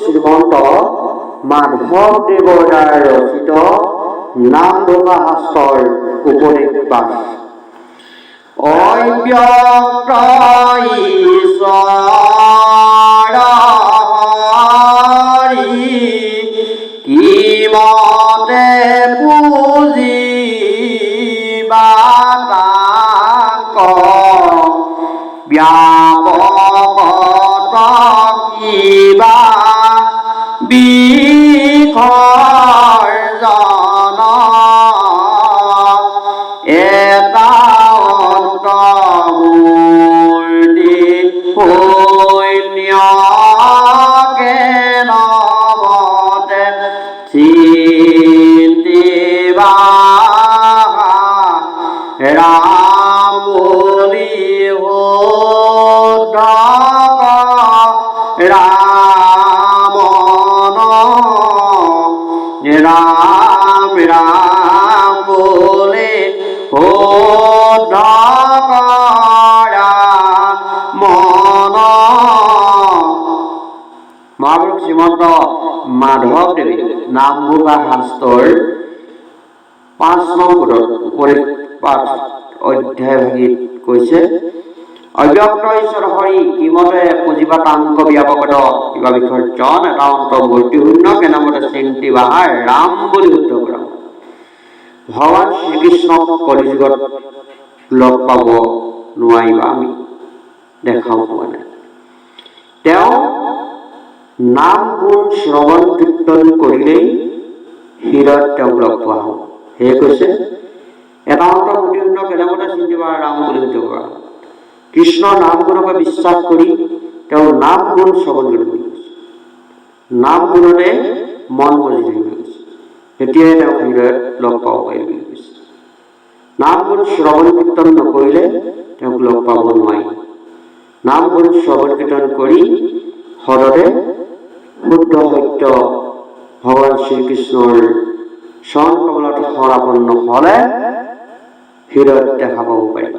শ্ৰীমন্ত মাধৱদেৱৰ দ্বাৰা ৰচিত নামঘোষা শাস্ত্ৰৰ উপদেশ পাঠ। অব্যক্ত ঈশ্বৰ হৰি কিমতে পুজিবা তাক ব্যাপকত কিবা বিসৰ্জন এটা অন্তমূৰ্তি শূন্যকে নমতে চিন্তিবা ৰাম বুলি শুদ্ধ ৰাম ৰাম বুলি শুদ্ধ মন। মহাপুৰুষ শ্ৰীমন্ত মাধৱদেৱে নামঘোষা শাস্ত্ৰৰ 5 নং উপদেশ পাঠ অধ্যায় ভাগিত কৈছে, অব্যক্ত ঈশ্বৰ হৰি কিমতে পুজিবা তাংক ব্যাপকত কিবা বিসৰ্জন এটা অন্ত মূৰ্তি শূন্য কেনামতে চিন্তি বাহাৰ ৰাম বুলি শুদ্ধ কৰা। ভগৱান শ্ৰীকৃষ্ণক কলিযুগত লগ পাব নোৱাৰিবা, আমি দেখাও পোৱা নাই। তেওঁ নাম গুণ শ্ৰৱণ কীৰ্তন কৰিলেই হৃদয়ত তেওঁক লগ পোৱা হ'ব। সেয়ে কৈছে এটা অন্ত মূৰ্তি শূন্য কেনামতে চিন্তি বাহাৰ ৰাম বুলি শুদ্ধ কৰা। কৃষ্ণৰ নাম গুণকে বিশ্বাস কৰি তেওঁ নাম গুণ শ্ৰৱণ কৰিব গৈছে, নাম গুণতে মন মজি থাকিব গৈছে, তেতিয়াহে তেওঁ হৃদয়ত লগ পাব পাৰিব গৈছে। নাম গুণ শ্ৰৱণ কীৰ্তন নকৰিলে তেওঁক লগ পাব নোৱাৰি। নাম গুণ শ্ৰৱণ কীৰ্তন কৰি সদতে শুদ্ধ সত্য ভগৱান শ্ৰীকৃষ্ণৰ চৰণ কমলত শৰণাপন্ন হলে হৃদয়ত দেখা পাব পাৰি।